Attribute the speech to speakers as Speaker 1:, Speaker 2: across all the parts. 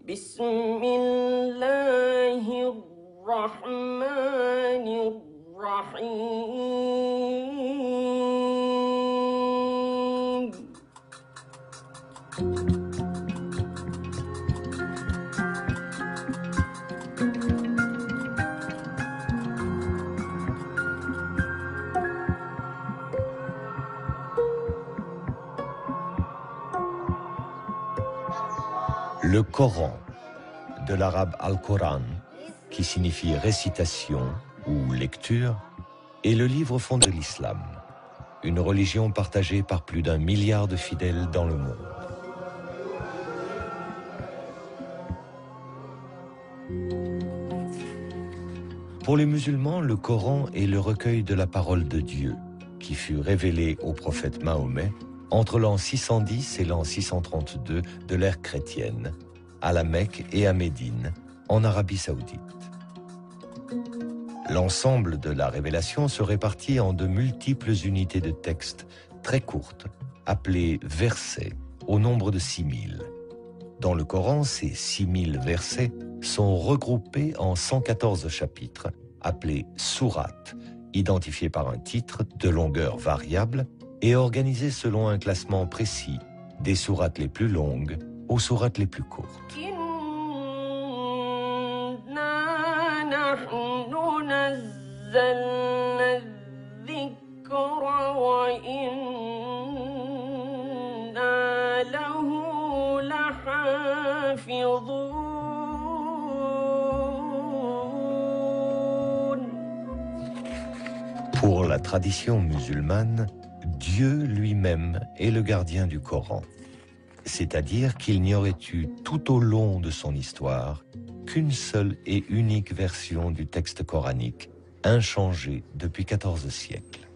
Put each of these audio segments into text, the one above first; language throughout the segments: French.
Speaker 1: بسم الله الرحمن الرحيم.
Speaker 2: Le Coran, de l'arabe Al-Quran, qui signifie récitation ou lecture, est le livre fondé de l'islam, une religion partagée par plus d'1 milliard de fidèles dans le monde. Pour les musulmans, le Coran est le recueil de la parole de Dieu, qui fut révélé au prophète Mahomet entre l'an 610 et l'an 632 de l'ère chrétienne, à la Mecque et à Médine, en Arabie Saoudite. L'ensemble de la révélation se répartit en de multiples unités de texte très courtes, appelées versets, au nombre de 6000. Dans le Coran, ces 6000 versets sont regroupés en 114 chapitres, appelés sourates, identifiés par un titre de longueur variable et organisés selon un classement précis, des sourates les plus longues aux sourates les plus courtes. Pour la tradition musulmane, Dieu lui-même est le gardien du Coran. C'est-à-dire qu'il n'y aurait eu tout au long de son histoire qu'une seule et unique version du texte coranique, inchangée depuis 14 siècles.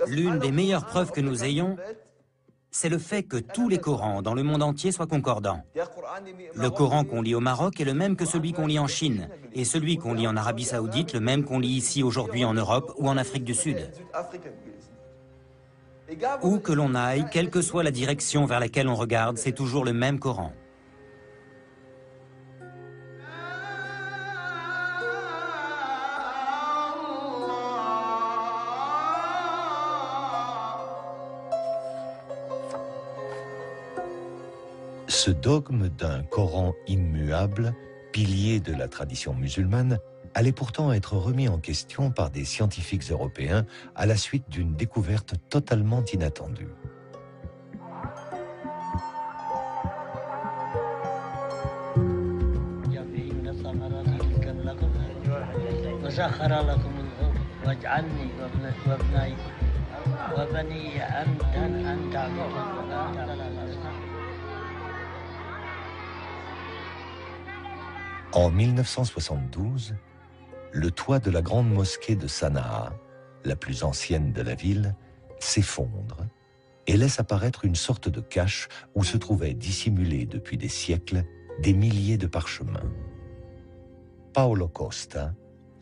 Speaker 3: L'une des meilleures preuves que nous ayons, c'est le fait que tous les Corans dans le monde entier soient concordants. Le Coran qu'on lit au Maroc est le même que celui qu'on lit en Chine, et celui qu'on lit en Arabie Saoudite, le même qu'on lit ici aujourd'hui en Europe ou en Afrique du Sud. Où que l'on aille, quelle que soit la direction vers laquelle on regarde, c'est toujours le même Coran.
Speaker 2: Ce dogme d'un Coran immuable, pilier de la tradition musulmane, allait pourtant être remis en question par des scientifiques européens à la suite d'une découverte totalement inattendue. En 1972, le toit de la grande mosquée de Sanaa, la plus ancienne de la ville, s'effondre et laisse apparaître une sorte de cache où se trouvaient dissimulés depuis des siècles des milliers de parchemins. Paolo Costa,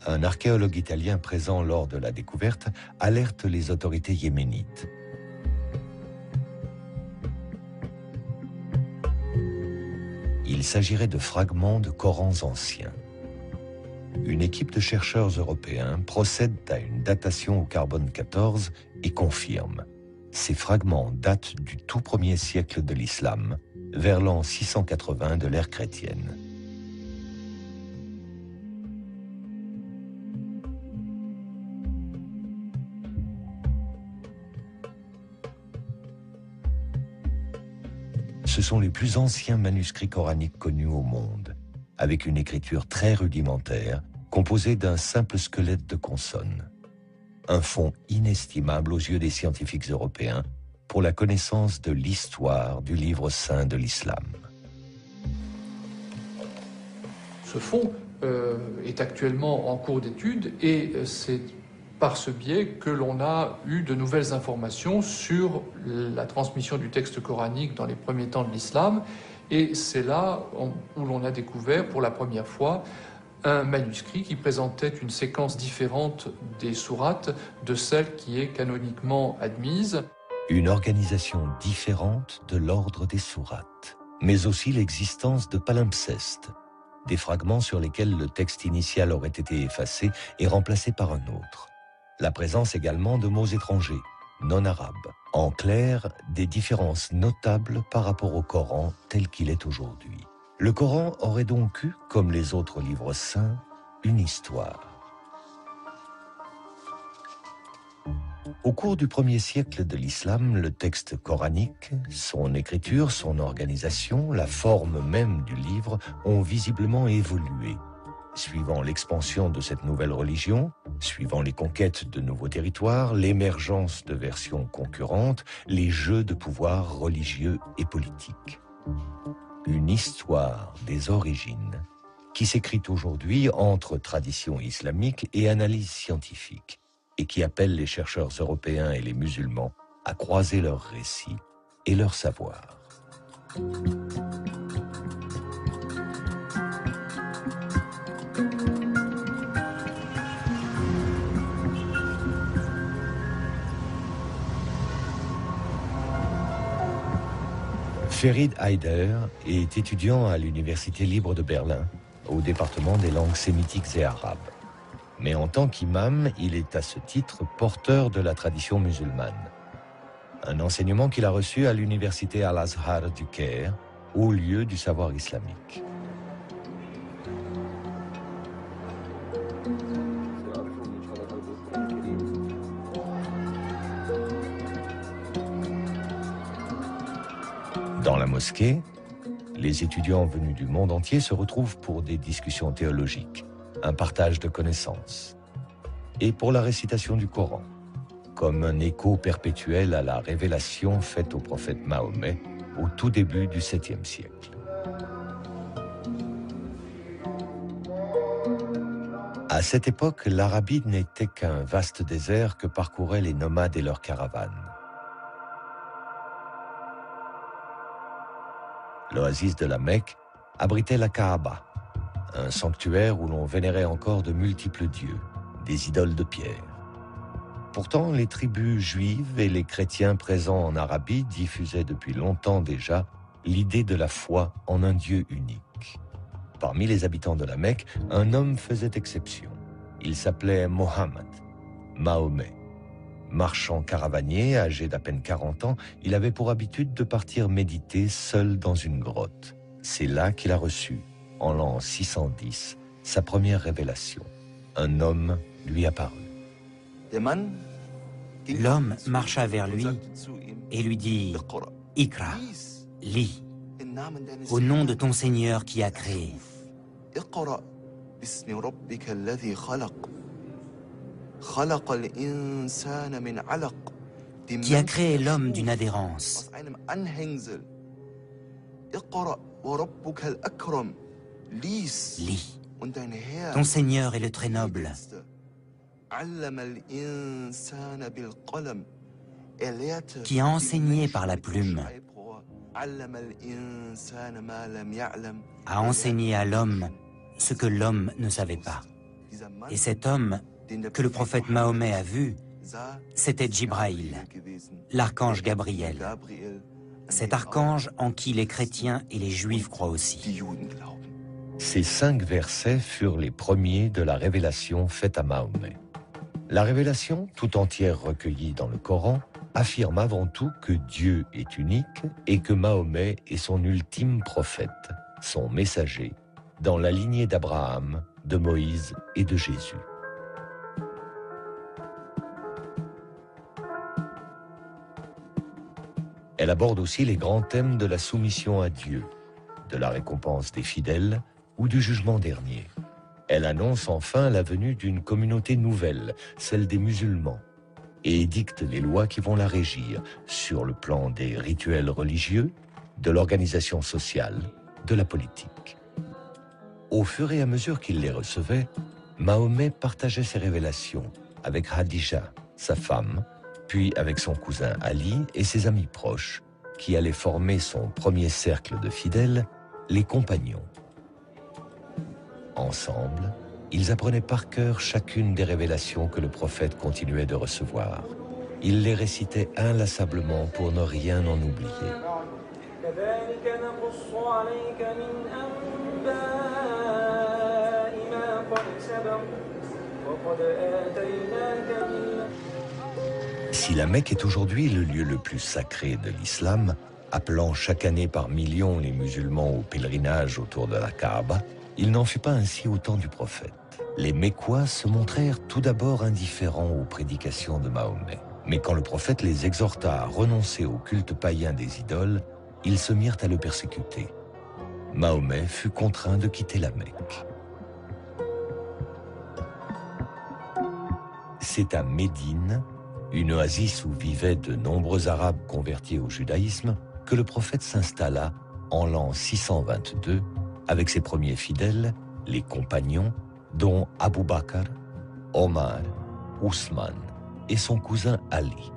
Speaker 2: un archéologue italien présent lors de la découverte, alerte les autorités yéménites. Il s'agirait de fragments de Corans anciens. Une équipe de chercheurs européens procède à une datation au carbone 14 et confirme. Ces fragments datent du tout premier siècle de l'islam, vers l'an 680 de l'ère chrétienne. Ce sont les plus anciens manuscrits coraniques connus au monde, avec une écriture très rudimentaire, composée d'un simple squelette de consonnes. Un fonds inestimable aux yeux des scientifiques européens pour la connaissance de l'histoire du livre saint de l'islam.
Speaker 4: Ce fonds est actuellement en cours d'étude et c'est par ce biais que l'on a eu de nouvelles informations sur la transmission du texte coranique dans les premiers temps de l'islam. Et c'est là où l'on a découvert pour la première fois un manuscrit qui présentait une séquence différente des sourates de celle qui est canoniquement admise.
Speaker 2: Une organisation différente de l'ordre des sourates, mais aussi l'existence de palimpsestes, des fragments sur lesquels le texte initial aurait été effacé et remplacé par un autre. La présence également de mots étrangers, non arabes. En clair, des différences notables par rapport au Coran tel qu'il est aujourd'hui. Le Coran aurait donc eu, comme les autres livres saints, une histoire. Au cours du 1er siècle de l'islam, le texte coranique, son écriture, son organisation, la forme même du livre ont visiblement évolué. Suivant l'expansion de cette nouvelle religion, suivant les conquêtes de nouveaux territoires, l'émergence de versions concurrentes, les jeux de pouvoir religieux et politiques. Une histoire des origines qui s'écrit aujourd'hui entre tradition islamique et analyse scientifique et qui appelle les chercheurs européens et les musulmans à croiser leurs récits et leurs savoirs. Ferid Haider est étudiant à l'Université libre de Berlin, au département des langues sémitiques et arabes. Mais en tant qu'imam, il est à ce titre porteur de la tradition musulmane. Un enseignement qu'il a reçu à l'Université Al-Azhar du Caire, haut lieu du savoir islamique. Dans la mosquée, les étudiants venus du monde entier se retrouvent pour des discussions théologiques, un partage de connaissances, et pour la récitation du Coran, comme un écho perpétuel à la révélation faite au prophète Mahomet au tout début du 7e siècle. À cette époque, l'Arabie n'était qu'un vaste désert que parcouraient les nomades et leurs caravanes. L'oasis de la Mecque abritait la Kaaba, un sanctuaire où l'on vénérait encore de multiples dieux, des idoles de pierre. Pourtant, les tribus juives et les chrétiens présents en Arabie diffusaient depuis longtemps déjà l'idée de la foi en un Dieu unique. Parmi les habitants de la Mecque, un homme faisait exception. Il s'appelait Mohammed, Mahomet. Marchand caravanier, âgé d'à peine 40 ans, il avait pour habitude de partir méditer seul dans une grotte. C'est là qu'il a reçu, en l'an 610, sa première révélation. Un homme lui apparut.
Speaker 3: L'homme marcha vers lui et lui dit « Ikra, lis, au nom de ton Seigneur qui a créé. » Qui a créé l'homme d'une adhérence. Lis. Ton Seigneur est le très noble. Qui a enseigné par la plume. A enseigné à l'homme ce que l'homme ne savait pas. Et cet homme que le prophète Mahomet a vu, c'était Djibraïl, l'archange Gabriel. Cet archange en qui les chrétiens et les juifs croient aussi.
Speaker 2: Ces 5 versets furent les premiers de la révélation faite à Mahomet. La révélation, tout entière recueillie dans le Coran, affirme avant tout que Dieu est unique et que Mahomet est son ultime prophète, son messager, dans la lignée d'Abraham, de Moïse et de Jésus. Elle aborde aussi les grands thèmes de la soumission à Dieu, de la récompense des fidèles ou du jugement dernier. Elle annonce enfin la venue d'une communauté nouvelle, celle des musulmans, et édicte les lois qui vont la régir sur le plan des rituels religieux, de l'organisation sociale, de la politique. Au fur et à mesure qu'il les recevait, Mahomet partageait ses révélations avec Khadija, sa femme, puis avec son cousin Ali et ses amis proches, qui allaient former son premier cercle de fidèles, les compagnons. Ensemble, ils apprenaient par cœur chacune des révélations que le prophète continuait de recevoir. Ils les récitaient inlassablement pour ne rien en oublier. Si la Mecque est aujourd'hui le lieu le plus sacré de l'islam, appelant chaque année par millions les musulmans au pèlerinage autour de la Kaaba, il n'en fut pas ainsi au temps du prophète. Les Mécois se montrèrent tout d'abord indifférents aux prédications de Mahomet. Mais quand le prophète les exhorta à renoncer au culte païen des idoles, ils se mirent à le persécuter. Mahomet fut contraint de quitter la Mecque. C'est à Médine, une oasis où vivaient de nombreux Arabes convertis au judaïsme, que le prophète s'installa en l'an 622 avec ses premiers fidèles, les compagnons, dont Abu Bakr, Omar, Ousmane et son cousin Ali.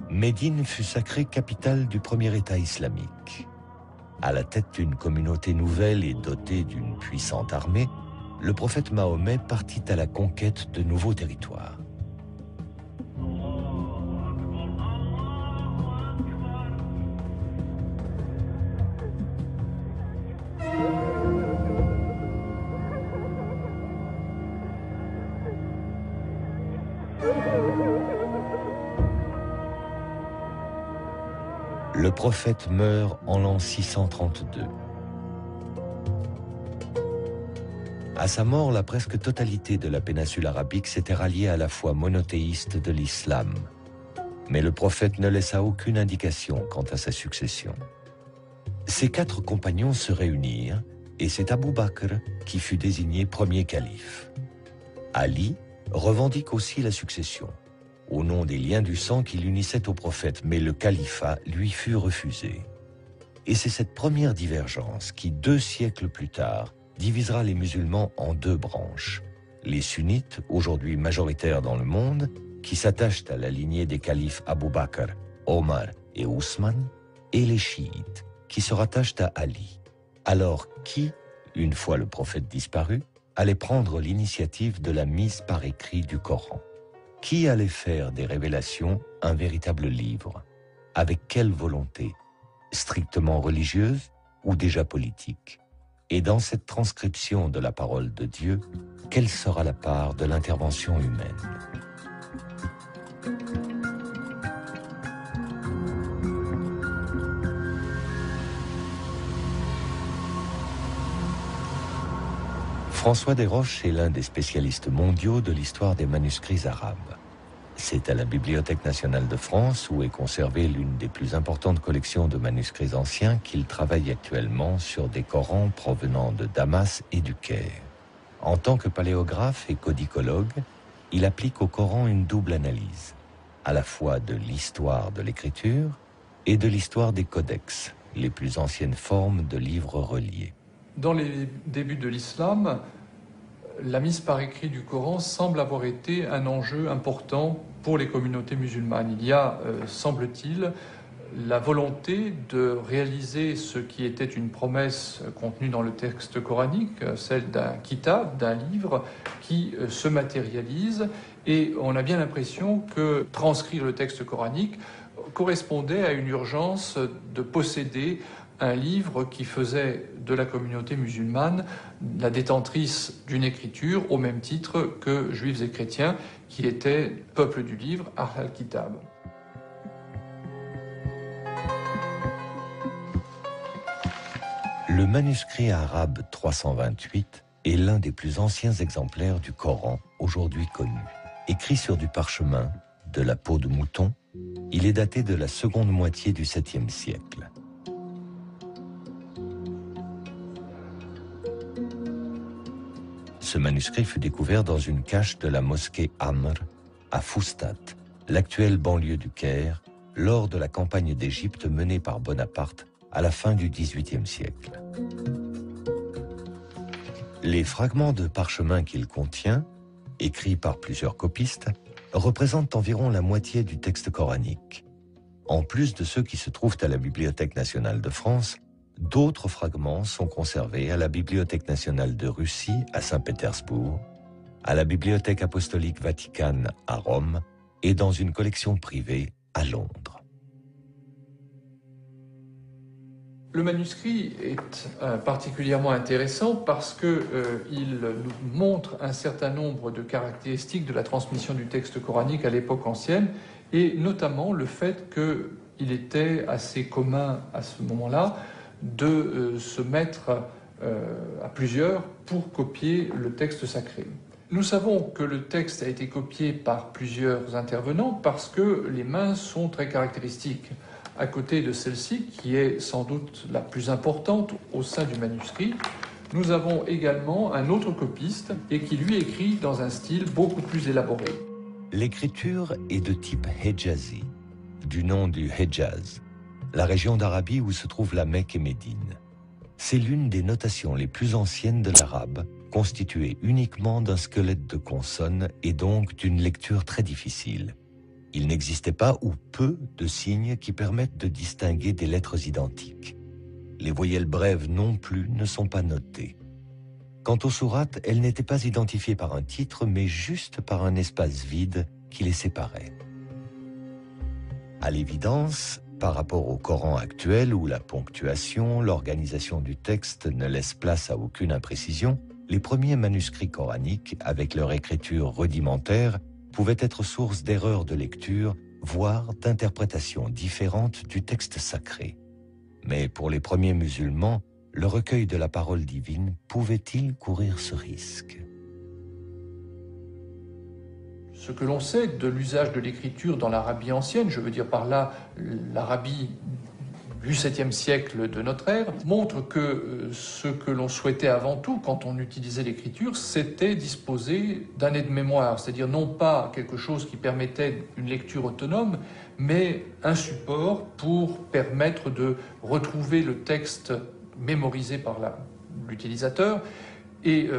Speaker 2: Médine fut sacrée capitale du premier État islamique. À la tête d'une communauté nouvelle et dotée d'une puissante armée, le prophète Mahomet partit à la conquête de nouveaux territoires. Le prophète meurt en l'an 632. À sa mort, la presque totalité de la péninsule arabique s'était ralliée à la foi monothéiste de l'islam. Mais le prophète ne laissa aucune indication quant à sa succession. Ses 4 compagnons se réunirent et c'est Abu Bakr qui fut désigné premier calife. Ali revendique aussi la succession, au nom des liens du sang qui l'unissaient au prophète, mais le califat lui fut refusé. Et c'est cette première divergence qui, 2 siècles plus tard, divisera les musulmans en 2 branches. Les sunnites, aujourd'hui majoritaires dans le monde, qui s'attachent à la lignée des califes Abu Bakr, Omar et Ousmane, et les chiites, qui se rattachent à Ali. Alors qui, une fois le prophète disparu, allait prendre l'initiative de la mise par écrit du Coran? Qui allait faire des révélations un véritable livre? Avec quelle volonté? Strictement religieuse ou déjà politique? Et dans cette transcription de la parole de Dieu, quelle sera la part de l'intervention humaine? François Desroches est l'un des spécialistes mondiaux de l'histoire des manuscrits arabes. C'est à la Bibliothèque nationale de France, où est conservée l'une des plus importantes collections de manuscrits anciens, qu'il travaille actuellement sur des Corans provenant de Damas et du Caire. En tant que paléographe et codicologue, il applique au Coran une double analyse, à la fois de l'histoire de l'écriture et de l'histoire des codex, les plus anciennes formes de livres reliés.
Speaker 4: Dans les débuts de l'islam, la mise par écrit du Coran semble avoir été un enjeu important pour les communautés musulmanes. Il y a, semble-t-il, la volonté de réaliser ce qui était une promesse contenue dans le texte coranique, celle d'un kitab, d'un livre, qui se matérialise. Et on a bien l'impression que transcrire le texte coranique correspondait à une urgence de posséder un livre qui faisait de la communauté musulmane la détentrice d'une écriture au même titre que juifs et chrétiens qui étaient peuple du livre, Ahl al-Kitab.
Speaker 2: Le manuscrit arabe 328 est l'un des plus anciens exemplaires du Coran aujourd'hui connu. Écrit sur du parchemin, de la peau de mouton, il est daté de la seconde moitié du 7e siècle. Ce manuscrit fut découvert dans une cache de la mosquée Amr, à Foustat, l'actuelle banlieue du Caire, lors de la campagne d'Égypte menée par Bonaparte à la fin du XVIIIe siècle. Les fragments de parchemin qu'il contient, écrits par plusieurs copistes, représentent environ la moitié du texte coranique. En plus de ceux qui se trouvent à la Bibliothèque nationale de France, D'autres fragments sont conservés à la Bibliothèque nationale de Russie à Saint-Pétersbourg, à la Bibliothèque apostolique Vaticane à Rome et dans une collection privée à Londres.
Speaker 4: Le manuscrit est particulièrement intéressant parce qu'il nous montre un certain nombre de caractéristiques de la transmission du texte coranique à l'époque ancienne, et notamment le fait qu'il était assez commun à ce moment-là de se mettre à plusieurs pour copier le texte sacré. Nous savons que le texte a été copié par plusieurs intervenants parce que les mains sont très caractéristiques. À côté de celle-ci, qui est sans doute la plus importante au sein du manuscrit, nous avons également un autre copiste et qui lui écrit dans un style beaucoup plus élaboré.
Speaker 2: L'écriture est de type Hejazi, du nom du Hejaz, la région d'Arabie où se trouvent la Mecque et Médine. C'est l'une des notations les plus anciennes de l'arabe, constituée uniquement d'un squelette de consonnes et donc d'une lecture très difficile. Il n'existait pas ou peu de signes qui permettent de distinguer des lettres identiques. Les voyelles brèves non plus ne sont pas notées. Quant aux sourates, elles n'étaient pas identifiées par un titre, mais juste par un espace vide qui les séparait. À l'évidence, par rapport au Coran actuel où la ponctuation, l'organisation du texte ne laisse place à aucune imprécision, les premiers manuscrits coraniques, avec leur écriture rudimentaire, pouvaient être source d'erreurs de lecture, voire d'interprétations différentes du texte sacré. Mais pour les premiers musulmans, le recueil de la parole divine pouvait-il courir ce risque ?
Speaker 4: Ce que l'on sait de l'usage de l'écriture dans l'Arabie ancienne, je veux dire par là l'Arabie du 7e siècle de notre ère, montre que ce que l'on souhaitait avant tout quand on utilisait l'écriture, c'était disposer d'un aide-mémoire, c'est-à-dire non pas quelque chose qui permettait une lecture autonome, mais un support pour permettre de retrouver le texte mémorisé par l'utilisateur et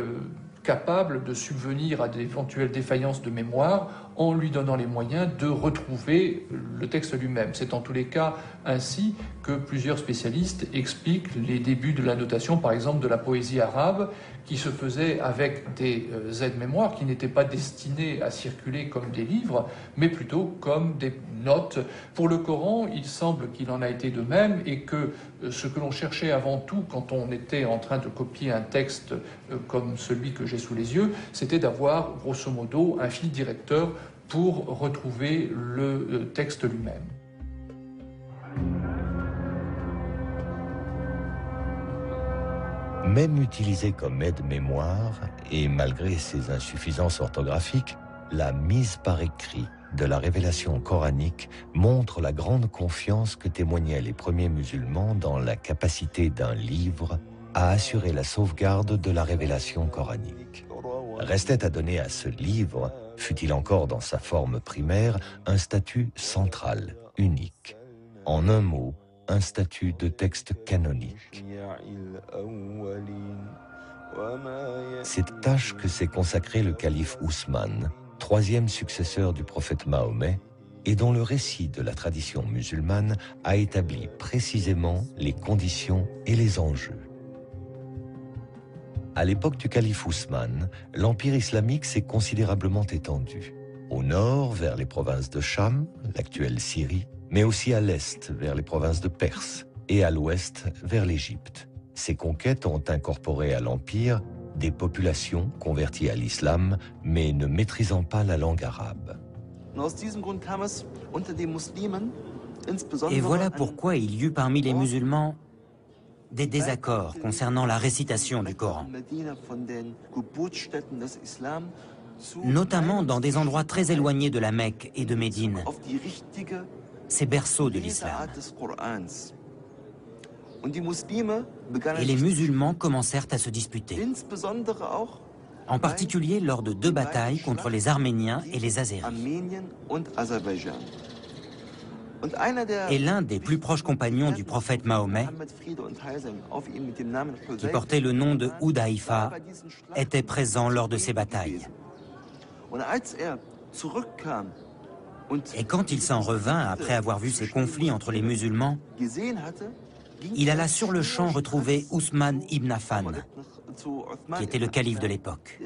Speaker 4: capable de subvenir à d'éventuelles défaillances de mémoire en lui donnant les moyens de retrouver le texte lui-même. C'est en tous les cas ainsi que plusieurs spécialistes expliquent les débuts de la notation, par exemple de la poésie arabe, qui se faisait avec des aides-mémoires qui n'étaient pas destinées à circuler comme des livres, mais plutôt comme des notes. Pour le Coran, il semble qu'il en a été de même et que ce que l'on cherchait avant tout quand on était en train de copier un texte comme celui que j'ai sous les yeux, c'était d'avoir grosso modo un fil directeur pour retrouver le texte lui-même.
Speaker 2: Même utilisée comme aide-mémoire, et malgré ses insuffisances orthographiques, la mise par écrit de la révélation coranique montre la grande confiance que témoignaient les premiers musulmans dans la capacité d'un livre à assurer la sauvegarde de la révélation coranique. Restait à donner à ce livre, fût-il encore dans sa forme primaire, un statut central, unique. En un mot, un statut de texte canonique. Cette tâche que s'est consacrée le calife Ousmane, troisième successeur du prophète Mahomet, et dont le récit de la tradition musulmane a établi précisément les conditions et les enjeux. À l'époque du calife Ousmane, l'empire islamique s'est considérablement étendu. Au nord, vers les provinces de Cham, l'actuelle Syrie, mais aussi à l'est, vers les provinces de Perse, et à l'ouest, vers l'Égypte. Ces conquêtes ont incorporé à l'empire des populations converties à l'islam, mais ne maîtrisant pas la langue arabe.
Speaker 3: Et voilà pourquoi il y eut parmi les musulmans des désaccords concernant la récitation du Coran, notamment dans des endroits très éloignés de la Mecque et de Médine, ces berceaux de l'islam. Et les musulmans commencèrent à se disputer, en particulier lors de 2 batailles contre les Arméniens et les Azéris. Et l'un des plus proches compagnons du prophète Mahomet, qui portait le nom de Hudayfa, était présent lors de ces batailles. Et quand il s'en revint après avoir vu ces conflits entre les musulmans, il alla sur le champ retrouver Ousmane ibn Affan, qui était le calife de l'époque.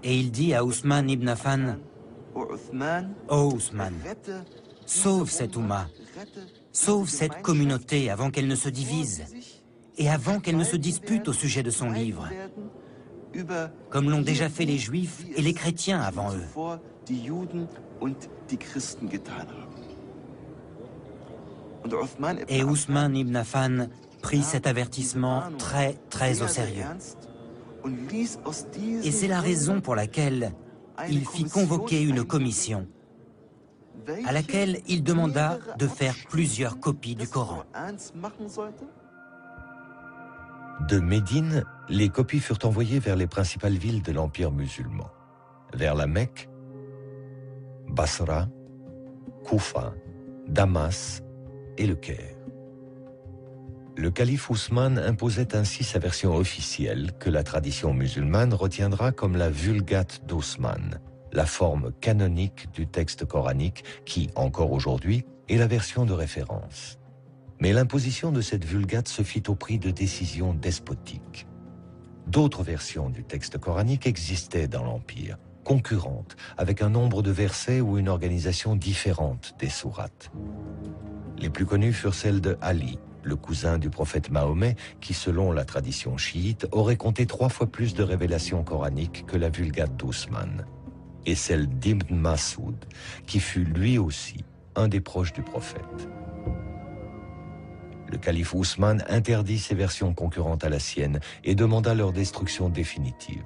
Speaker 3: Et il dit à Ousmane ibn Affan, « Oh Ousmane, sauve cette Oumma, sauve cette communauté avant qu'elle ne se divise et avant qu'elle ne se dispute au sujet de son livre, comme l'ont déjà fait les Juifs et les chrétiens avant eux. » Et Ousmane ibn Affan prit cet avertissement très au sérieux. Et c'est la raison pour laquelle il fit convoquer une commission à laquelle il demanda de faire plusieurs copies du Coran.
Speaker 2: De Médine, les copies furent envoyées vers les principales villes de l'Empire musulman, vers la Mecque, Basra, Koufa, Damas et le Caire. Le calife Ousmane imposait ainsi sa version officielle que la tradition musulmane retiendra comme la Vulgate d'Ousmane, la forme canonique du texte coranique qui, encore aujourd'hui, est la version de référence. Mais l'imposition de cette Vulgate se fit au prix de décisions despotiques. D'autres versions du texte coranique existaient dans l'Empire, concurrentes, avec un nombre de versets ou une organisation différente des sourates. Les plus connues furent celles de Ali, le cousin du prophète Mahomet, qui, selon la tradition chiite, aurait compté 3 fois plus de révélations coraniques que la Vulgate d'Ousmane, et celle d'Ibn Masoud, qui fut lui aussi un des proches du prophète. Le calife Ousmane interdit ces versions concurrentes à la sienne et demanda leur destruction définitive.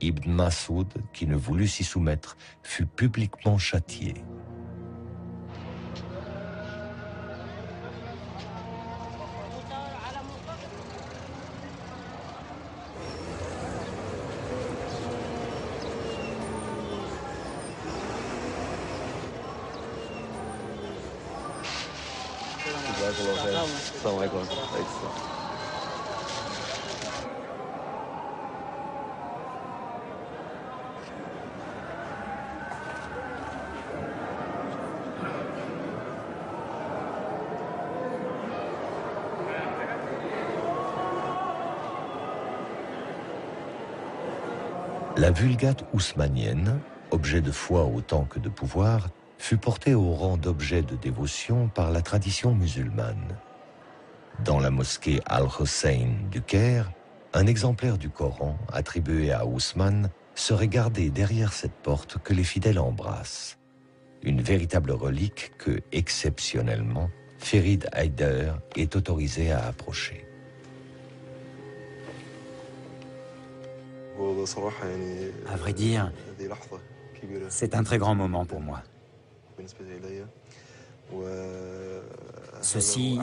Speaker 2: Ibn Masoud, qui ne voulut s'y soumettre, fut publiquement châtié. La Vulgate ousmanienne, objet de foi autant que de pouvoir, fut portée au rang d'objet de dévotion par la tradition musulmane. Dans la mosquée Al-Hussein du Caire, un exemplaire du Coran attribué à Ousmane serait gardé derrière cette porte que les fidèles embrassent. Une véritable relique que, exceptionnellement, Ferid Haider est autorisé à approcher.
Speaker 3: À vrai dire, c'est un très grand moment pour moi. Ceci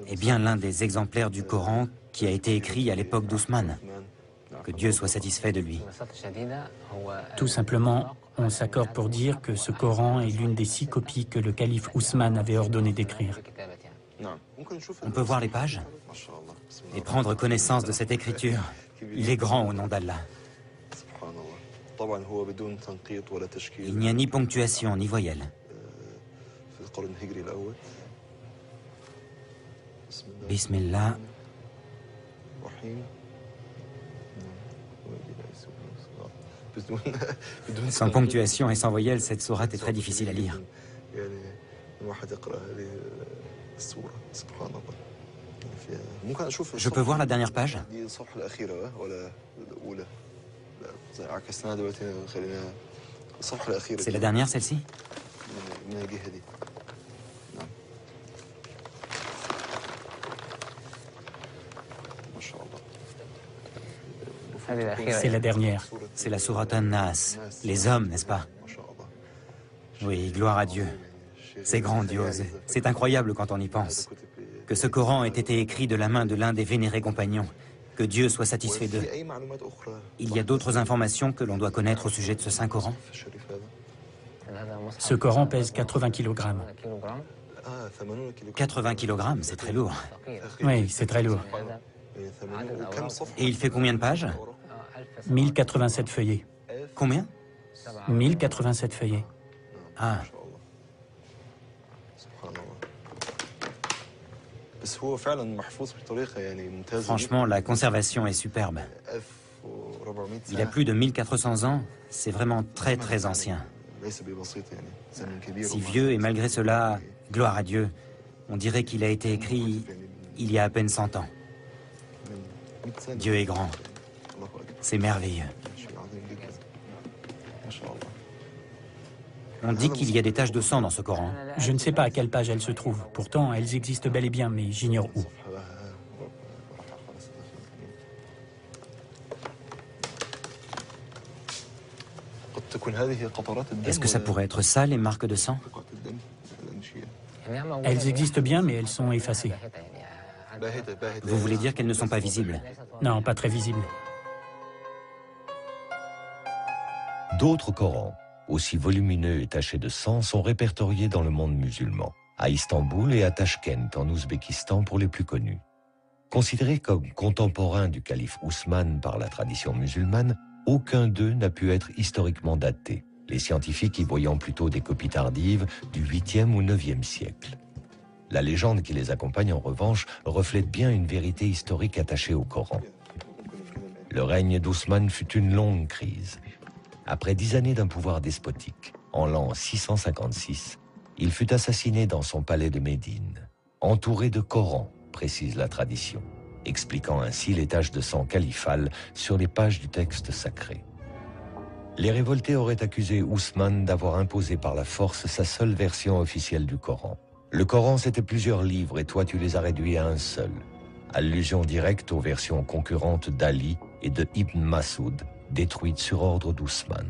Speaker 3: est bien l'un des exemplaires du Coran qui a été écrit à l'époque d'Ousmane. Que Dieu soit satisfait de lui.
Speaker 5: Tout simplement, on s'accorde pour dire que ce Coran est l'une des 6 copies que le calife Ousmane avait ordonné d'écrire.
Speaker 3: On peut voir les pages et prendre connaissance de cette écriture. Il est grand au nom d'Allah. Il n'y a ni ponctuation ni voyelle. Bismillah. Sans ponctuation et sans voyelle, cette sourate est très difficile à lire. Je peux voir la dernière page? C'est la dernière, celle-ci?
Speaker 5: C'est la dernière.
Speaker 3: C'est la sourate An-Nas. Les hommes, n'est-ce pas? Oui, gloire à Dieu. C'est grandiose. C'est incroyable quand on y pense. Que ce Coran ait été écrit de la main de l'un des vénérés compagnons. Que Dieu soit satisfait d'eux. Il y a d'autres informations que l'on doit connaître au sujet de ce Saint Coran?
Speaker 5: Ce Coran pèse 80 kg.
Speaker 3: 80 kg, c'est très lourd.
Speaker 5: Oui, c'est très lourd.
Speaker 3: Et il fait combien de pages?
Speaker 5: 1087 feuillets.
Speaker 3: Combien?
Speaker 5: 1087 feuillets.
Speaker 3: Ah. Franchement, la conservation est superbe. Il a plus de 1400 ans, c'est vraiment très très ancien. Si vieux et malgré cela, gloire à Dieu, on dirait qu'il a été écrit il y a à peine 100 ans. Dieu est grand, c'est merveilleux. On dit qu'il y a des taches de sang dans ce Coran.
Speaker 5: Je ne sais pas à quelle page elles se trouvent. Pourtant, elles existent bel et bien, mais j'ignore où.
Speaker 3: Est-ce que ça pourrait être ça, les marques de sang?
Speaker 5: Elles existent bien, mais elles sont effacées.
Speaker 3: Vous voulez dire qu'elles ne sont pas visibles?
Speaker 5: Non, pas très visibles.
Speaker 2: D'autres Corans, aussi volumineux et tachés de sang, sont répertoriés dans le monde musulman, à Istanbul et à Tachkent, en Ouzbékistan pour les plus connus. Considérés comme contemporains du calife Ousmane par la tradition musulmane, aucun d'eux n'a pu être historiquement daté, les scientifiques y voyant plutôt des copies tardives du 8e ou 9e siècle. La légende qui les accompagne, en revanche, reflète bien une vérité historique attachée au Coran. Le règne d'Ousmane fut une longue crise. Après 10 années d'un pouvoir despotique, en l'an 656, il fut assassiné dans son palais de Médine, entouré de Corans, précise la tradition, expliquant ainsi les taches de sang califales sur les pages du texte sacré. Les révoltés auraient accusé Ousmane d'avoir imposé par la force sa seule version officielle du Coran. Le Coran, c'était plusieurs livres et toi tu les as réduits à un seul. Allusion directe aux versions concurrentes d'Ali et de Ibn Masoud, détruites sur ordre d'Ousmane.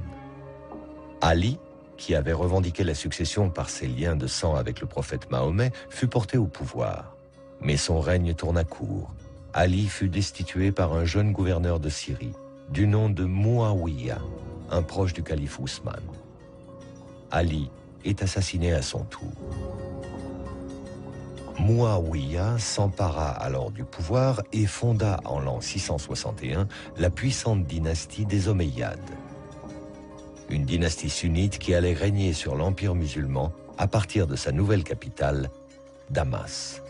Speaker 2: Ali, qui avait revendiqué la succession par ses liens de sang avec le prophète Mahomet, fut porté au pouvoir. Mais son règne tourna court. Ali fut destitué par un jeune gouverneur de Syrie, du nom de Muawiyah, un proche du calife Ousmane. Ali est assassiné à son tour. Muawiyah s'empara alors du pouvoir et fonda en l'an 661 la puissante dynastie des Omeyyades. Une dynastie sunnite qui allait régner sur l'empire musulman à partir de sa nouvelle capitale, Damas.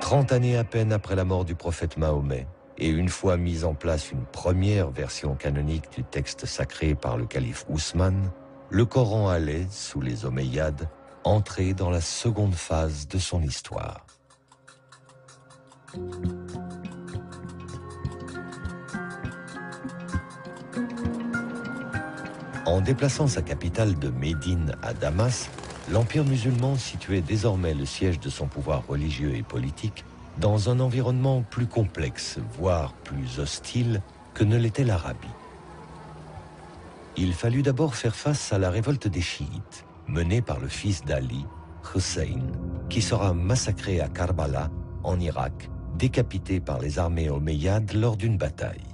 Speaker 2: Trente années à peine après la mort du prophète Mahomet, et une fois mise en place une première version canonique du texte sacré par le calife Ousmane, le Coran allait, sous les Omeyyades, entrer dans la seconde phase de son histoire. En déplaçant sa capitale de Médine à Damas, l'Empire musulman situait désormais le siège de son pouvoir religieux et politique dans un environnement plus complexe, voire plus hostile que ne l'était l'Arabie. Il fallut d'abord faire face à la révolte des chiites, menée par le fils d'Ali, Hussein, qui sera massacré à Karbala, en Irak, décapité par les armées omeyyades lors d'une bataille.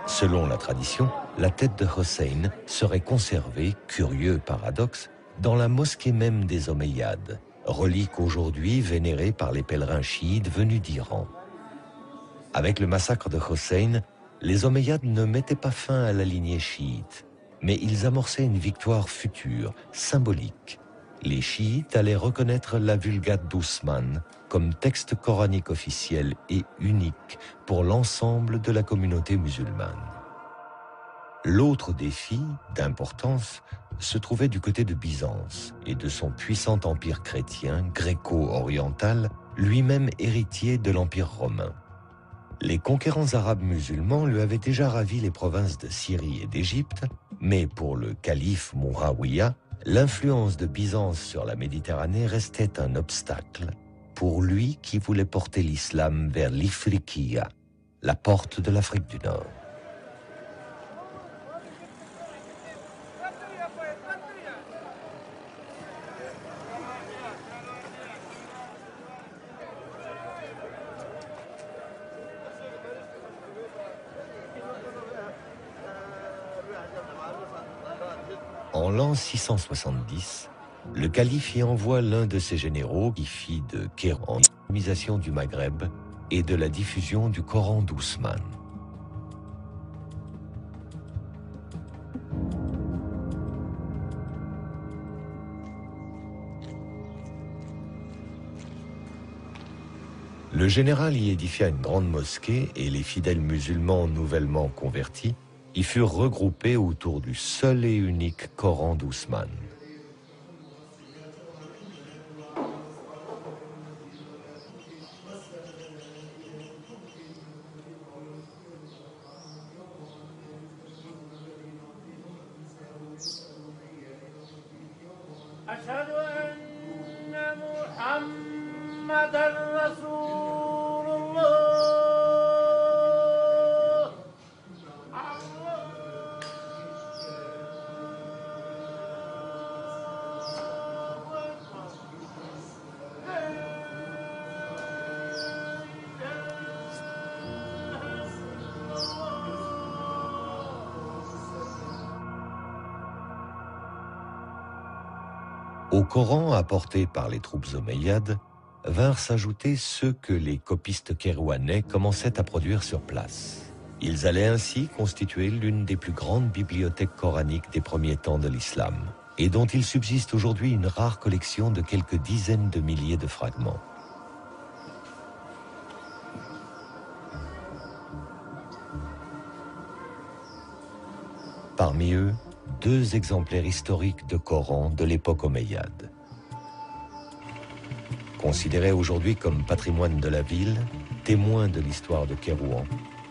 Speaker 2: Selon la tradition, la tête de Hossein serait conservée, curieux paradoxe, dans la mosquée même des Omeyyades, relique aujourd'hui vénérée par les pèlerins chiites venus d'Iran. Avec le massacre de Hossein, les Omeyyades ne mettaient pas fin à la lignée chiite, mais ils amorçaient une victoire future, symbolique. Les chiites allaient reconnaître la Vulgate d'Ousmane comme texte coranique officiel et unique pour l'ensemble de la communauté musulmane. L'autre défi, d'importance, se trouvait du côté de Byzance et de son puissant empire chrétien gréco-oriental, lui-même héritier de l'empire romain. Les conquérants arabes musulmans lui avaient déjà ravi les provinces de Syrie et d'Égypte, mais pour le calife Muawiyah, l'influence de Byzance sur la Méditerranée restait un obstacle, pour lui qui voulait porter l'islam vers l'Ifriqiya, la porte de l'Afrique du Nord. En l'an 670, le calife y envoie l'un de ses généraux qui fit de Kéran l'islamisation du Maghreb et de la diffusion du Coran d'Ousmane. Le général y édifia une grande mosquée et les fidèles musulmans nouvellement convertis y furent regroupés autour du seul et unique Coran d'Ousmane. Au Coran apporté par les troupes omeyyades vinrent s'ajouter ceux que les copistes kérouanais commençaient à produire sur place. Ils allaient ainsi constituer l'une des plus grandes bibliothèques coraniques des premiers temps de l'islam, et dont il subsiste aujourd'hui une rare collection de quelques dizaines de milliers de fragments. Parmi eux, 2 exemplaires historiques de Coran de l'époque omeyyade. Considérés aujourd'hui comme patrimoine de la ville, témoins de l'histoire de Kérouan,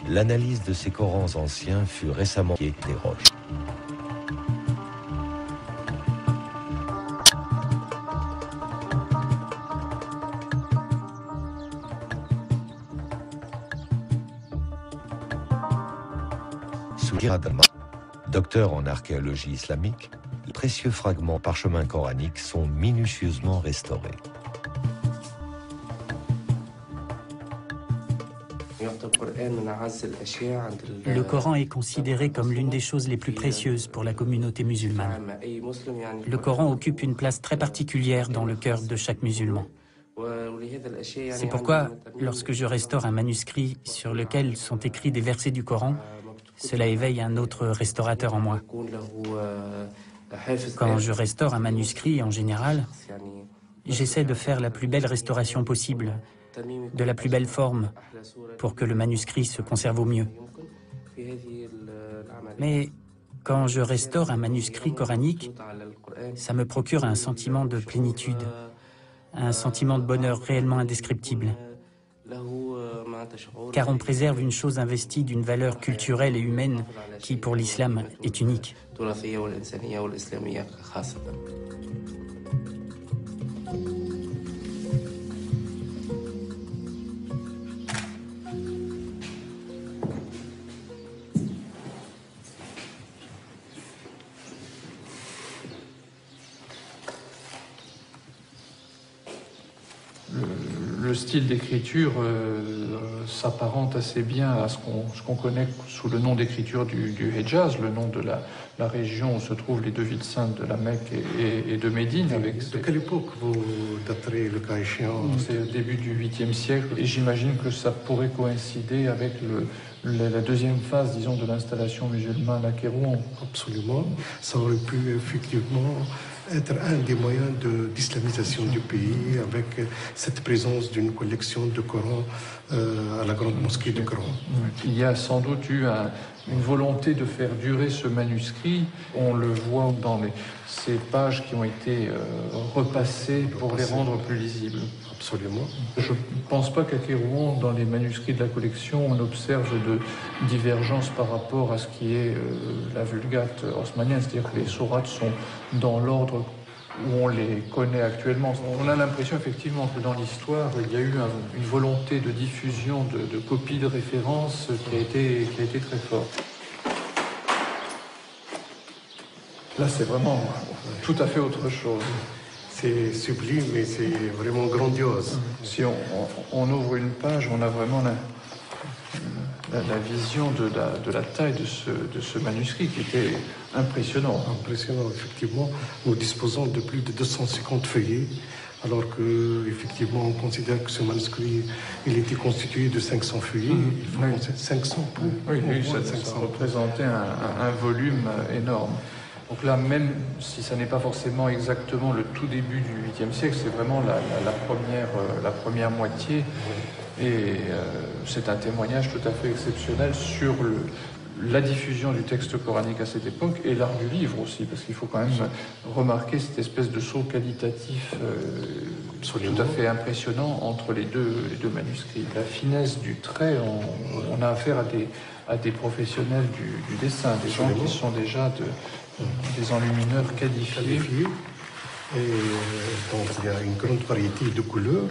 Speaker 2: l'analyse de ces Corans anciens fut récemment des roches. Soudir Adama, docteur en archéologie islamique, les précieux fragments parchemins coraniques sont minutieusement restaurés.
Speaker 5: Le Coran est considéré comme l'une des choses les plus précieuses pour la communauté musulmane. Le Coran occupe une place très particulière dans le cœur de chaque musulman. C'est pourquoi, lorsque je restaure un manuscrit sur lequel sont écrits des versets du Coran, cela éveille un autre restaurateur en moi. Quand je restaure un manuscrit, en général, j'essaie de faire la plus belle restauration possible, de la plus belle forme, pour que le manuscrit se conserve au mieux. Mais quand je restaure un manuscrit coranique, ça me procure un sentiment de plénitude, un sentiment de bonheur réellement indescriptible. Car on préserve une chose investie d'une valeur culturelle et humaine qui, pour l'islam, est unique.
Speaker 4: Le style d'écriture s'apparente assez bien à ce qu'on connaît sous le nom d'écriture du Hejaz, le nom de la région où se trouvent les 2 villes saintes de la Mecque et de Médine.
Speaker 6: De quelle époque vous daterez le cas échéant?
Speaker 4: C'est au début du 8e siècle et j'imagine que ça pourrait coïncider avec la deuxième phase, disons, de l'installation musulmane à Kérouan.
Speaker 6: Absolument. Ça aurait pu effectivement être un des moyens d'islamisation du pays avec cette présence d'une collection de Coran à la grande mosquée du Coran.
Speaker 4: Il y a sans doute eu une volonté de faire durer ce manuscrit. On le voit dans ces pages qui ont été repassées pour les rendre plus lisibles.
Speaker 6: Absolument.
Speaker 4: Je ne pense pas qu'à Kérouan, dans les manuscrits de la collection, on observe de divergence par rapport à ce qui est la Vulgate osmanienne, c'est-à-dire que les sourates sont dans l'ordre où on les connaît actuellement. On a l'impression effectivement que dans l'histoire, il y a eu une volonté de diffusion de copies de références qui a été très forte. Là, c'est vraiment tout à fait autre chose.
Speaker 6: C'est sublime et c'est vraiment grandiose.
Speaker 4: Si on ouvre une page, on a vraiment la vision de la taille de ce manuscrit qui était impressionnant.
Speaker 6: Impressionnant, effectivement. Nous disposons de plus de 250 feuillets, alors qu'effectivement, on considère que ce manuscrit, il était constitué de 500 feuillets. Il faut penser 500 pour.
Speaker 4: Oui, ça représentait un volume énorme. Donc là, même si ça n'est pas forcément exactement le tout début du 8e siècle, c'est vraiment la première moitié. Et c'est un témoignage tout à fait exceptionnel sur la diffusion du texte coranique à cette époque et l'art du livre aussi, parce qu'il faut quand même remarquer cette espèce de saut qualitatif tout à fait impressionnant entre les deux manuscrits. La finesse du trait, on a affaire à des professionnels du dessin, des gens qui sont déjà des enlumineurs qualifiés.
Speaker 6: Et donc il y a une grande variété de couleurs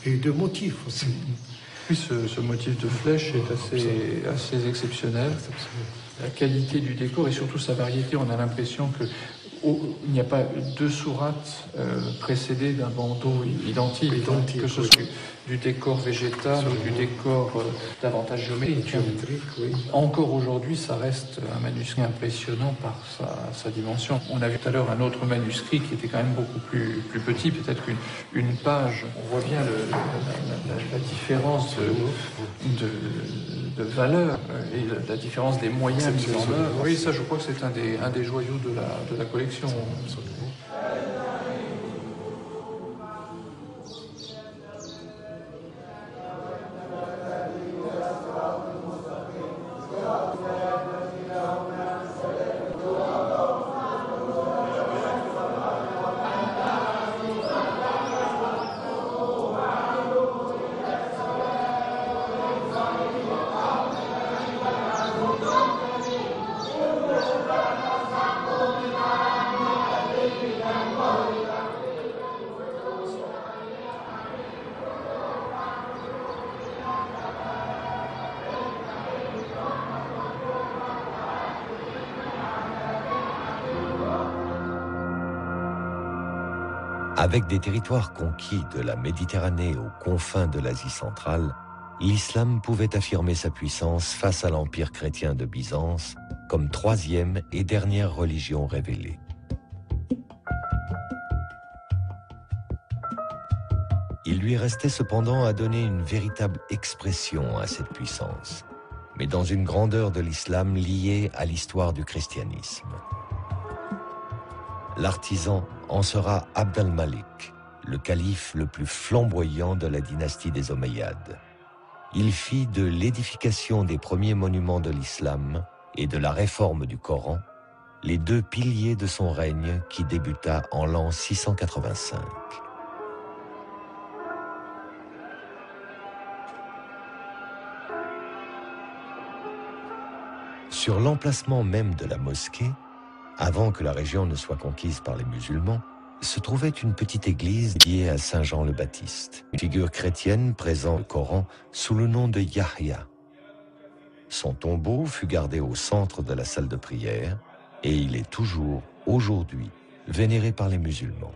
Speaker 6: et de motifs aussi.
Speaker 4: Oui, ce motif de flèche est assez exceptionnel. La qualité du décor et surtout sa variété, on a l'impression qu'il n'y a pas deux sourates précédées d'un bandeau identique, que ce soit du décor végétal ou du décor davantage géométrique.
Speaker 6: Oui.
Speaker 4: Encore aujourd'hui, ça reste un manuscrit impressionnant par sa dimension. On a vu tout à l'heure un autre manuscrit qui était quand même beaucoup plus petit, peut-être une page. On voit bien la différence de valeur et la différence des moyens mis en œuvre. Oui, ça je crois que c'est un des joyaux de la collection. Absolument.
Speaker 2: Avec des territoires conquis de la Méditerranée aux confins de l'Asie centrale, l'islam pouvait affirmer sa puissance face à l'empire chrétien de Byzance comme troisième et dernière religion révélée. Il lui restait cependant à donner une véritable expression à cette puissance, mais dans une grandeur de l'islam liée à l'histoire du christianisme. L'artisan en sera Abd al-Malik, le calife le plus flamboyant de la dynastie des Omeyyades. Il fit de l'édification des premiers monuments de l'islam et de la réforme du Coran les deux piliers de son règne qui débuta en l'an 685. Sur l'emplacement même de la mosquée, avant que la région ne soit conquise par les musulmans, se trouvait une petite église dédiée à Saint Jean le Baptiste, une figure chrétienne présente au Coran sous le nom de Yahya. Son tombeau fut gardé au centre de la salle de prière et il est toujours, aujourd'hui, vénéré par les musulmans.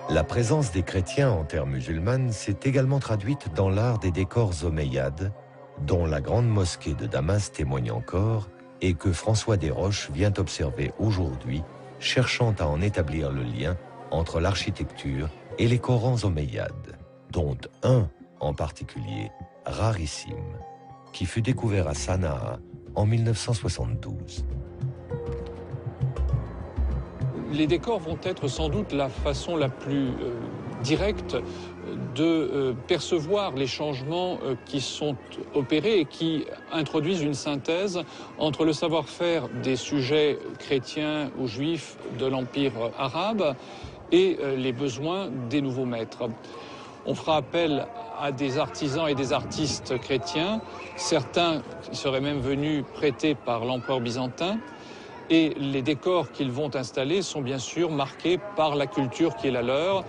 Speaker 2: La présence des chrétiens en terre musulmane s'est également traduite dans l'art des décors omeyyades, dont la grande mosquée de Damas témoigne encore et que François Desroches vient observer aujourd'hui, cherchant à en établir le lien entre l'architecture et les Corans omeyyades, dont un en particulier, rarissime, qui fut découvert à Sanaa en 1972.
Speaker 4: Les décors vont être sans doute la façon la plus directe de percevoir les changements qui sont opérés et qui introduisent une synthèse entre le savoir-faire des sujets chrétiens ou juifs de l'Empire arabe et les besoins des nouveaux maîtres. On fera appel à des artisans et des artistes chrétiens, certains seraient même venus prêtés par l'empereur byzantin, et les décors qu'ils vont installer sont bien sûr marqués par la culture qui est la leur,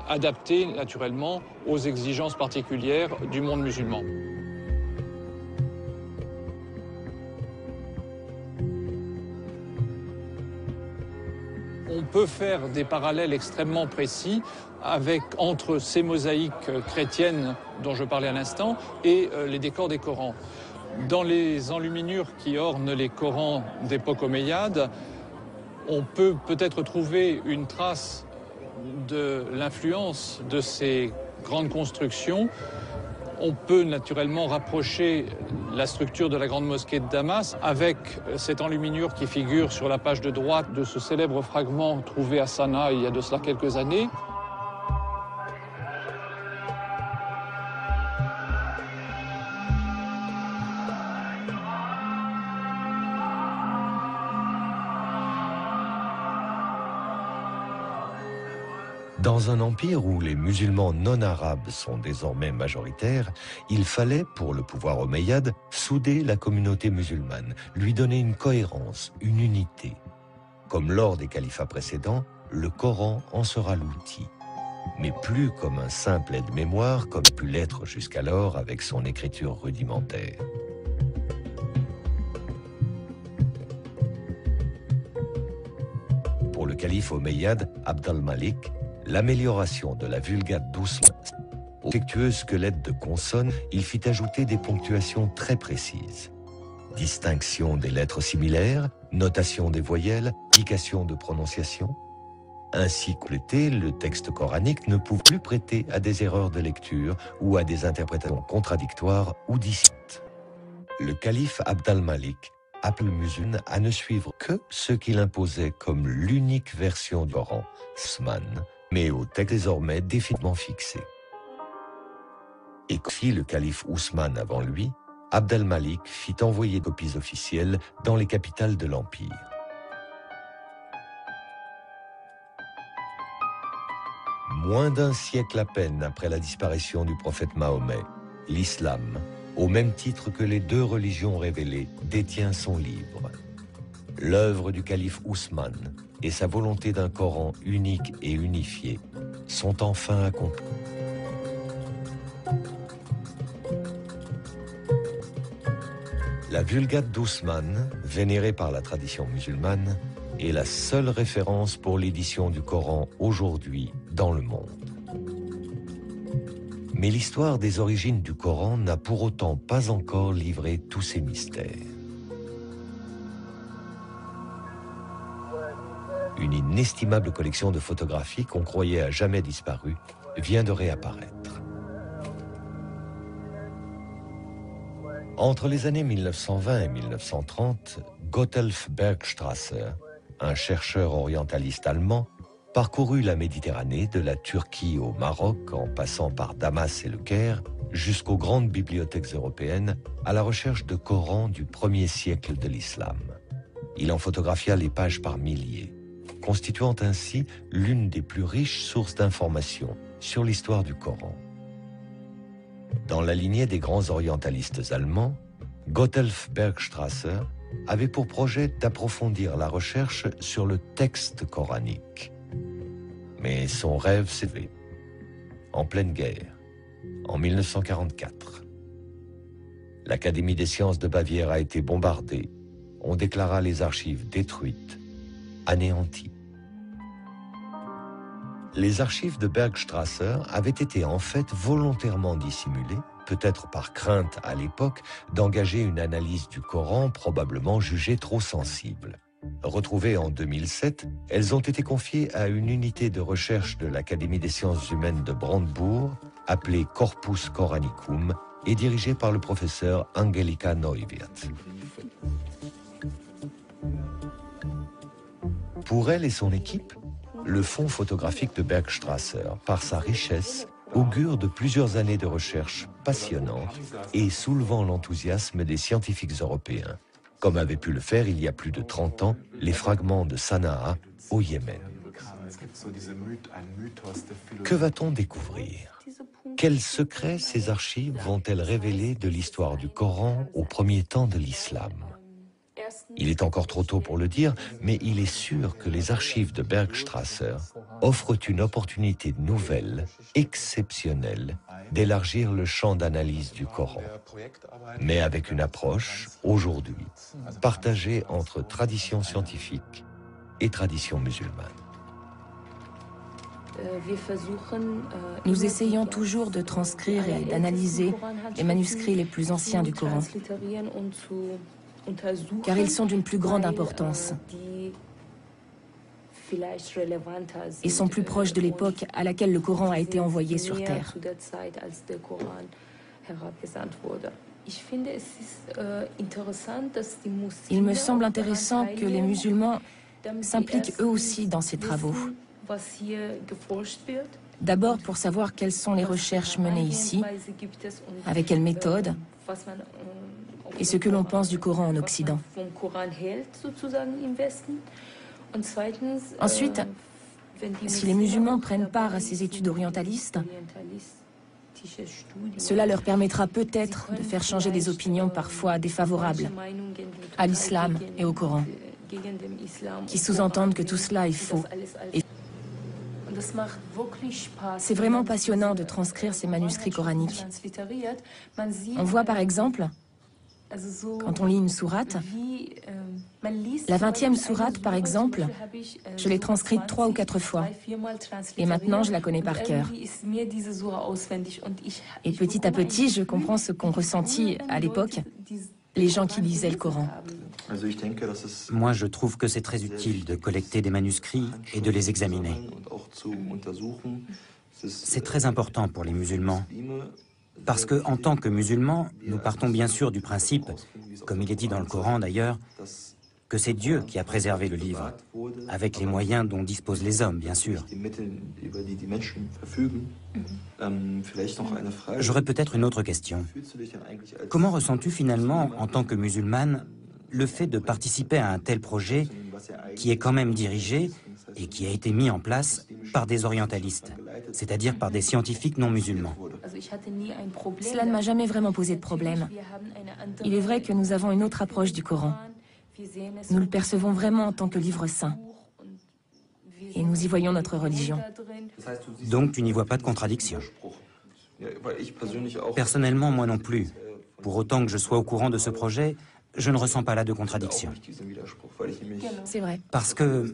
Speaker 4: adaptés naturellement aux exigences particulières du monde musulman. On peut faire des parallèles extrêmement précis entre ces mosaïques chrétiennes dont je parlais à l'instant et les décors des Corans. Dans les enluminures qui ornent les Corans d'époque omeyyade, on peut peut-être trouver une trace de l'influence de ces grandes constructions. On peut naturellement rapprocher la structure de la grande mosquée de Damas avec cette enluminure qui figure sur la page de droite de ce célèbre fragment trouvé à Sanaa il y a de cela quelques années.
Speaker 2: Dans un empire où les musulmans non arabes sont désormais majoritaires, il fallait, pour le pouvoir omeyyade, souder la communauté musulmane, lui donner une cohérence, une unité. Comme lors des califats précédents, le Coran en sera l'outil. Mais plus comme un simple aide-mémoire, comme pu l'être jusqu'alors avec son écriture rudimentaire. Pour le calife omeyyade Abd al-Malik, l'amélioration de la Vulgate d'Ousmane, au affectueux squelette de consonnes, il fit ajouter des ponctuations très précises. Distinction des lettres similaires, notation des voyelles, indication de prononciation. Ainsi complété, le texte coranique ne pouvait plus prêter à des erreurs de lecture ou à des interprétations contradictoires ou distinctes. Le calife Abd al-Malik appelle le musulman à ne suivre que ce qu'il imposait comme l'unique version du Coran, Ousmane, mais au texte désormais définitivement fixé. Et comme fit le calife Ousmane avant lui, Abd al-Malik fit envoyer des copies officielles dans les capitales de l'Empire. Moins d'un siècle à peine après la disparition du prophète Mahomet, l'islam, au même titre que les deux religions révélées, détient son livre. L'œuvre du calife Ousmane et sa volonté d'un Coran unique et unifié sont enfin accomplies. La Vulgate d'Ousmane, vénérée par la tradition musulmane, est la seule référence pour l'édition du Coran aujourd'hui dans le monde. Mais l'histoire des origines du Coran n'a pour autant pas encore livré tous ses mystères. Une inestimable collection de photographies qu'on croyait à jamais disparues vient de réapparaître. Entre les années 1920 et 1930, Gotthelf Bergstrasser, un chercheur orientaliste allemand, parcourut la Méditerranée de la Turquie au Maroc en passant par Damas et le Caire jusqu'aux grandes bibliothèques européennes à la recherche de Corans du 1er siècle de l'islam. Il en photographia les pages par milliers, constituant ainsi l'une des plus riches sources d'informations sur l'histoire du Coran. Dans la lignée des grands orientalistes allemands, Gotthelf Bergstrasser avait pour projet d'approfondir la recherche sur le texte coranique. Mais son rêve s'est fait en pleine guerre, en 1944. L'Académie des sciences de Bavière a été bombardée. On déclara les archives détruites, anéanties. Les archives de Bergstrasser avaient été en fait volontairement dissimulées, peut-être par crainte à l'époque d'engager une analyse du Coran probablement jugée trop sensible. Retrouvées en 2007, elles ont été confiées à une unité de recherche de l'Académie des sciences humaines de Brandebourg, appelée Corpus Coranicum, et dirigée par le professeur Angelika Neuwirth. Pour elle et son équipe, le fonds photographique de Bergstrasser, par sa richesse, augure de plusieurs années de recherche passionnantes et soulevant l'enthousiasme des scientifiques européens, comme avaient pu le faire il y a plus de 30 ans les fragments de Sanaa au Yémen. Que va-t-on découvrir? Quels secrets ces archives vont-elles révéler de l'histoire du Coran au premier temps de l'islam? Il est encore trop tôt pour le dire, mais il est sûr que les archives de Bergstrasser offrent une opportunité nouvelle, exceptionnelle, d'élargir le champ d'analyse du Coran, mais avec une approche, aujourd'hui, partagée entre tradition scientifique et tradition musulmane.
Speaker 7: Nous essayons toujours de transcrire et d'analyser les manuscrits les plus anciens du Coran, car ils sont d'une plus grande importance et sont plus proches de l'époque à laquelle le Coran a été envoyé sur terre. Il me semble intéressant que les musulmans s'impliquent eux aussi dans ces travaux. D'abord pour savoir quelles sont les recherches menées ici, avec quelle méthode, et ce que l'on pense du Coran en Occident. Ensuite, si les musulmans prennent part à ces études orientalistes, cela leur permettra peut-être de faire changer des opinions parfois défavorables à l'islam et au Coran, qui sous-entendent que tout cela est faux. C'est vraiment passionnant de transcrire ces manuscrits coraniques. On voit par exemple, quand on lit une sourate, la 20e sourate par exemple, je l'ai transcrite 3 ou 4 fois. Et maintenant je la connais par cœur. Et petit à petit, je comprends ce qu'ont ressenti à l'époque les gens qui lisaient le Coran.
Speaker 3: Moi, je trouve que c'est très utile de collecter des manuscrits et de les examiner. C'est très important pour les musulmans, parce que, en tant que musulmans, nous partons bien sûr du principe, comme il est dit dans le Coran d'ailleurs, que c'est Dieu qui a préservé le livre, avec les moyens dont disposent les hommes, bien sûr. J'aurais peut-être une autre question. Comment ressens-tu finalement, en tant que musulmane, le fait de participer à un tel projet qui est quand même dirigé et qui a été mis en place par des orientalistes, c'est-à-dire par des scientifiques non musulmans?
Speaker 7: Cela ne m'a jamais vraiment posé de problème. Il est vrai que nous avons une autre approche du Coran. Nous le percevons vraiment en tant que livre saint. Et nous y voyons notre religion.
Speaker 3: Donc tu n'y vois pas de contradiction? Personnellement, moi non plus. Pour autant que je sois au courant de ce projet, je ne ressens pas là de contradiction.
Speaker 7: C'est vrai.
Speaker 3: Parce que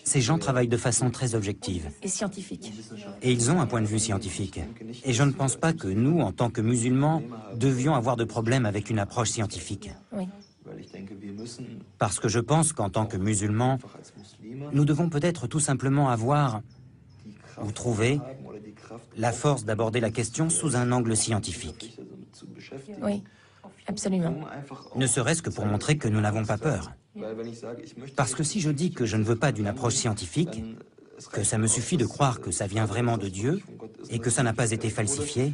Speaker 3: ces gens travaillent de façon très objective.
Speaker 7: Et scientifique.
Speaker 3: Et ils ont un point de vue scientifique. Et je ne pense pas que nous, en tant que musulmans, devions avoir de problème avec une approche scientifique.
Speaker 7: Oui.
Speaker 3: Parce que je pense qu'en tant que musulmans, nous devons peut-être tout simplement avoir, ou trouver, la force d'aborder la question sous un angle scientifique.
Speaker 7: Oui, absolument.
Speaker 3: Ne serait-ce que pour montrer que nous n'avons pas peur. Parce que si je dis que je ne veux pas d'une approche scientifique, que ça me suffit de croire que ça vient vraiment de Dieu et que ça n'a pas été falsifié,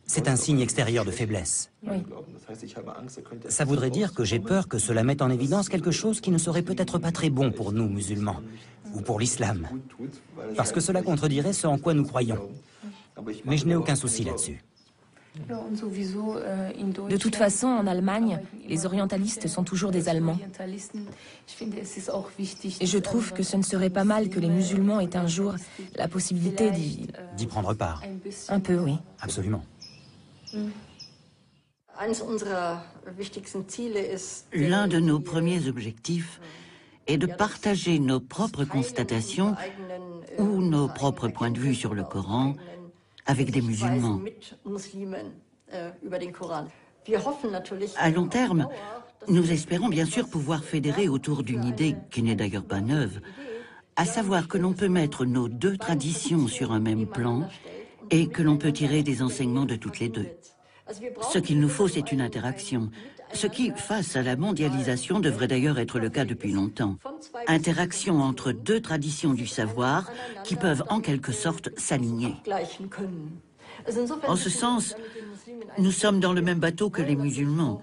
Speaker 3: c'est un signe extérieur de faiblesse.
Speaker 7: Oui.
Speaker 3: Ça voudrait dire que j'ai peur que cela mette en évidence quelque chose qui ne serait peut-être pas très bon pour nous, musulmans, ou pour l'islam. Parce que cela contredirait ce en quoi nous croyons. Mais je n'ai aucun souci là-dessus.
Speaker 7: De toute façon, en Allemagne, les orientalistes sont toujours des Allemands. Et je trouve que ce ne serait pas mal que les musulmans aient un jour la possibilité
Speaker 3: d'y prendre part.
Speaker 7: Un peu, oui.
Speaker 3: Absolument.
Speaker 8: L'un de nos premiers objectifs est de partager nos propres constatations ou nos propres points de vue sur le Coran avec des musulmans. À long terme, nous espérons bien sûr pouvoir fédérer autour d'une idée qui n'est d'ailleurs pas neuve, à savoir que l'on peut mettre nos deux traditions sur un même plan et que l'on peut tirer des enseignements de toutes les deux. Ce qu'il nous faut, c'est une interaction Ce qui, face à la mondialisation, devrait d'ailleurs être le cas depuis longtemps. Interaction entre deux traditions du savoir qui peuvent en quelque sorte s'aligner. En ce sens, nous sommes dans le même bateau que les musulmans.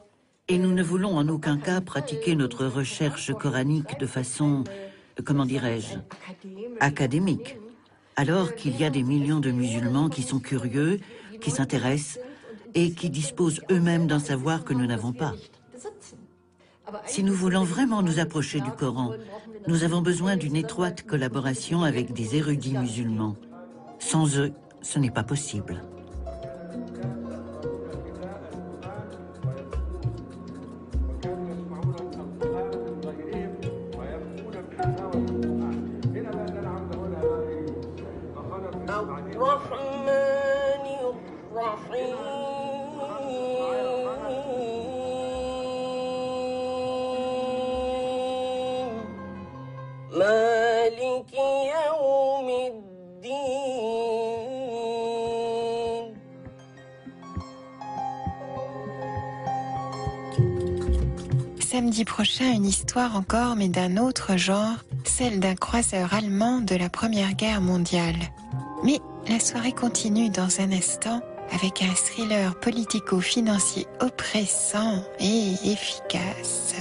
Speaker 8: Et nous ne voulons en aucun cas pratiquer notre recherche coranique de façon, comment dirais-je, académique. Alors qu'il y a des millions de musulmans qui sont curieux, qui s'intéressent et qui disposent eux-mêmes d'un savoir que nous n'avons pas. Si nous voulons vraiment nous approcher du Coran, nous avons besoin d'une étroite collaboration avec des érudits musulmans. Sans eux, ce n'est pas possible.
Speaker 9: Samedi prochain, une histoire encore, mais d'un autre genre, celle d'un croiseur allemand de la Première Guerre mondiale. Mais la soirée continue dans un instant avec un thriller politico-financier oppressant et efficace.